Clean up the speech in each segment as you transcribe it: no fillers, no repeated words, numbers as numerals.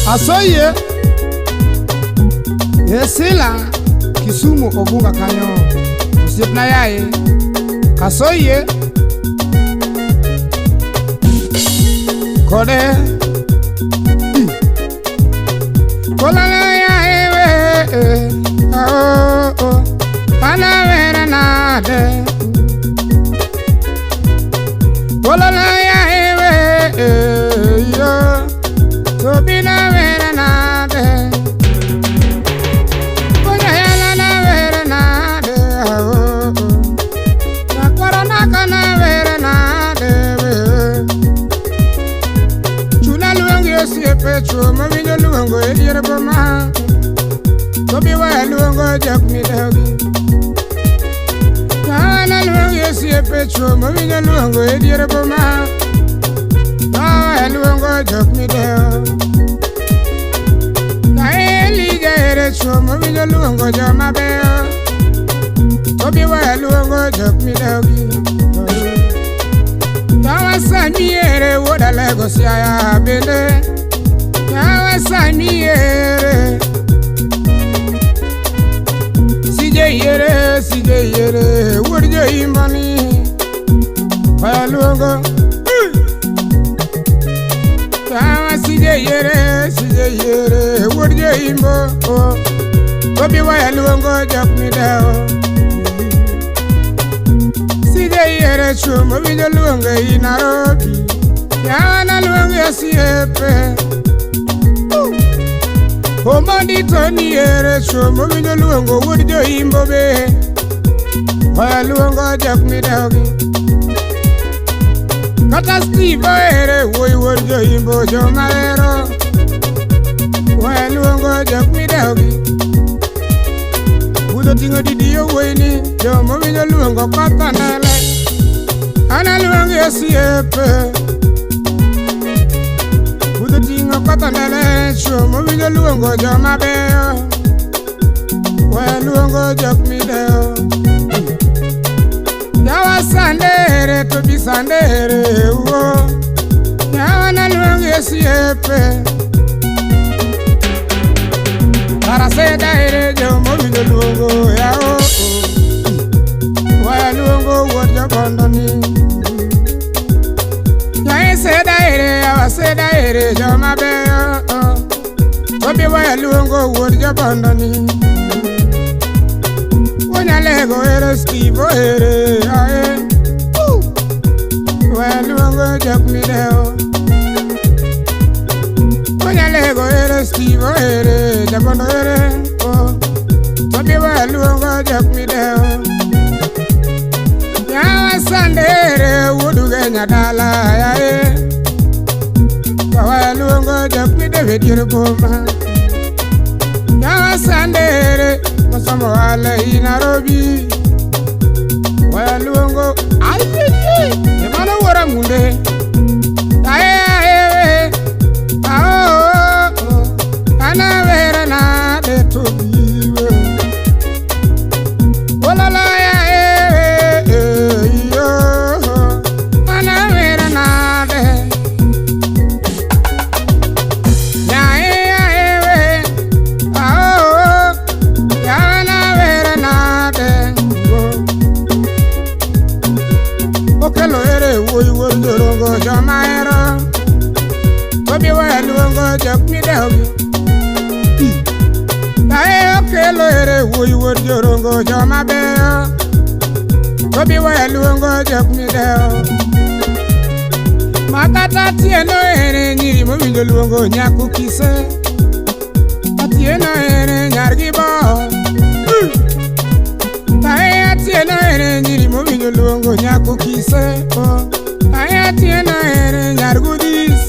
Asoye Yesila Kisumu Ogunga kanyo Usipna yae Asoye Kode Kolala yae we Pana vera nade Kolala yae we yo Tobina vera nade Koyala na vera nade Na korona kana vera nade Chuna luangu yosie pecho Mawinyo luangu ediere boma Tobi wa luangu jak mi dagi Kana luangu yosie pecho Mawinyo luangu ediere boma Tawa luangu jak mi dagi Mawinyo luongo joma beyo Tobi wa luongo jok midagi Yawa samiere woda Lagos ya bende Yawa samiere Sije yere wurjo imani Wa luongo Yawa sije yere wurjo imbo Tobi wa luongo jok mideo Sije yere chumo winjo luongo I Nairobi Yana luongo ya siepe Omondi Tony yere chumo winjo luongo wurjo imbo be Wa luongo jok mideo Kata Steve yere woi wurjo imbo jomaero Wa luongo jok mideo Udo tingo didio weni Jomo winyo luongo kota nele Ana luongo yosiepe Udo tingo kota nele Jomo winyo luongo joma beyo We luongo jok mideo Yawa sandere tobi sandere uo Yawa na luongo yosiepe Para seda ere jomo winyo luongo ya Wa luongo wodjo bondoni Ya seda ere ya wa seda ere joma beyo Tobi wa luongo wodjo bondoni Wonya lego ere Steve ere ya Wa luongo jok mideo Lego ere Steve ere jabondo ere Tobi wa luongo jok mideo Yawa sandere wuduge nyadala ya Wa luongo jok mideo diere boma Yawa sandere masomo wale I Nairobi Wa luongo ayeye Yemano wora munde Ana vera na de tobiwe Olala ya yo Ana vera na de Ya Ya na vera na de Okelo ere woi woi jorongo jamaero Tobi wa luongo jok mideo Okelo ere woi woi jorongo joma beyo Tobi wa luongo jok mideo Makata tieno ere nyiri mowinjo luongo nyaku kise Atieno ere nyargi bo Atieno ere nyiri mowinjo luongo nyaku kise Atieno ere nyargudis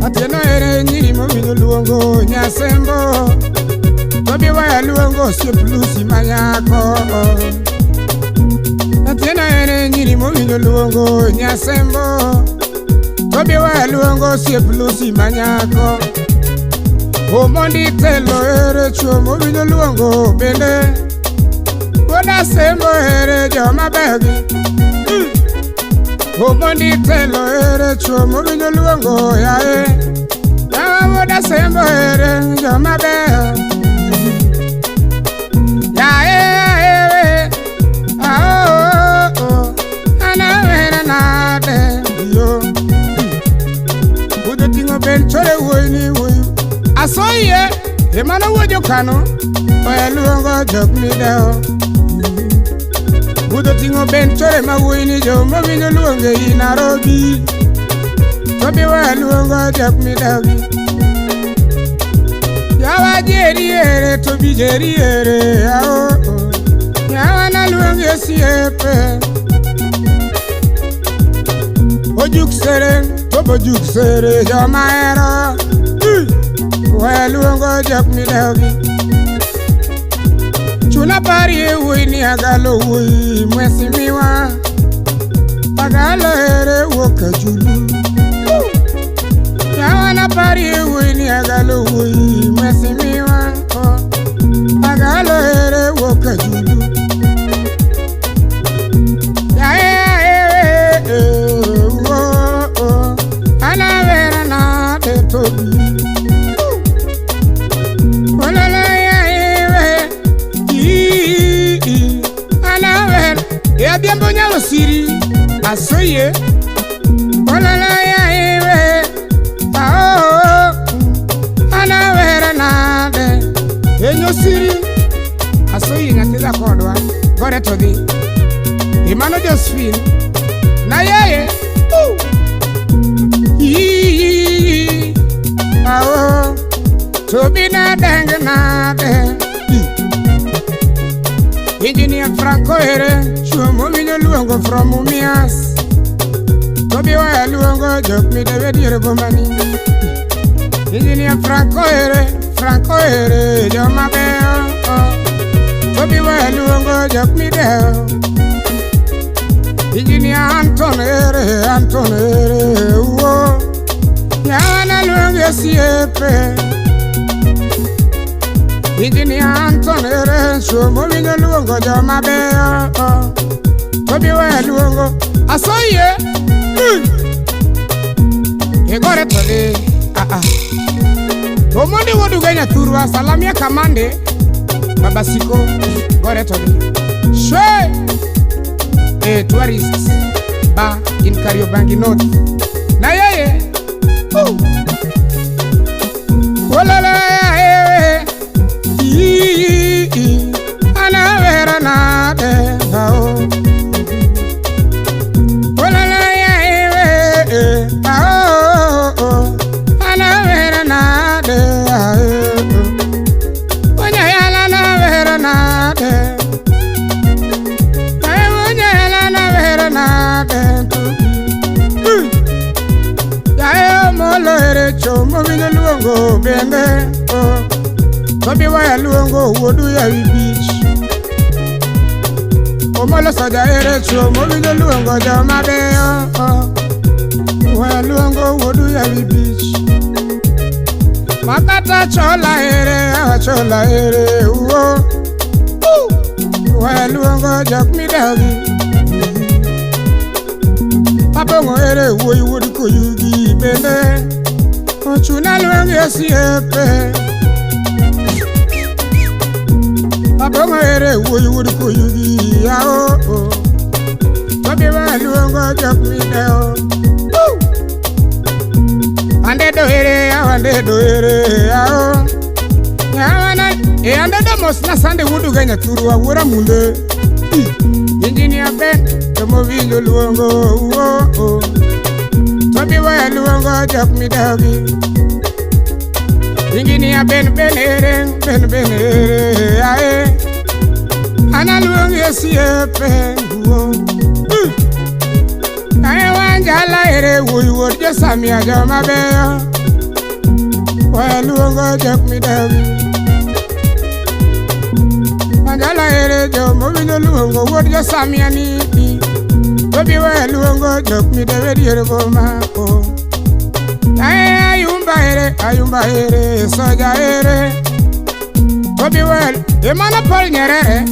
Atieno ere nyiri mowinjo luongo nyasembo Tobi wa luongo sieplusi manyako Atieno ere nyiri mowinjo luongo nyasembo Tobi wa luongo sieplusi manyako Omondi telo ere chuo mowinjo luongo bende Woda sembo ere joma begi Omondi telo ere chuo mowinjo luongo yae. Yawa woda sembo ere joma beyo. Yae anawera nade yo. Udo tingo ben chore woini woyu. Asoye emana wojo kano. Oya luongo jok mideo. Udo tingo ben chore ma woini jo mowinjo luonge I Nairobi. Tobi wa luongo jok mideo. Yawa jeri ere tobi jeri ere yao. Yawa na luonge siepe. Ojuk sere, tobo juk sere joma ero. Wa luongo jok mideo. Chuna pari woini agalo woi mwesi miwa. Agalo ere woka julu. Yawa na pari woini agalo woi mwesi miwa. Agalo ere woka julu. Anawera na de tobi. Ya biambo nyalo siri asoye olala ya iwe anawera nade enyo siri asoye nyatida kodwa gore todi Imano Josephine na yeye tobi na denge nade Engineer Franco ere chuo mowinjo luongo from Mumias. Tobi wa luongo jok mideo diere bomani. Engineer Franco ere joma beyo. Tobi wa luongo jok mideo. Engineer Anton ere uo. Yawa na luongo siepe. Engineer Anton ere chuo mowinjo luongo joma beyo. Tobi wa luongo asoye Igore todi Omondi wodu genya turwa salamia kamande Baba Siko gore todi Shwe tourists ba in Kariobangi North Na yeye Olala anawera nade hao olala ya iwe anawera nade onya yala nawera nade onya yala nawera nade ya molo ere chomo winyo luongo bende Tobi wa luongo wodu ya beach. Omolo soja ere chuo mowinjo luongo joma beyo. Wa luongo wodu ya beach. Makata chola ere uo. Wa luongo jok mideo. Abongo ere woi wodu koyugi bende. Ochuna luongo siepe. Abongo ere woi wodu koyugi yao. Tobi wa luongo jok mideo. Andedo ere yao. Yawana andedo mos na sande wodu genya turwa wora mule. Engineer Ben tomo winjo luongo uo. Tobi wa luongo jok mideo. Engineer Ben ere ae Ana luongo siepe Ae wanjala ere woi wod jo samia joma beyo Wa luongo jok mideo Wanjala ere jo mowinjo luongo wod jo samia ni Tobi wa luongo jok mideo diere boma Ayumba ere soja ere Tobi wa Emana Paul Nyerere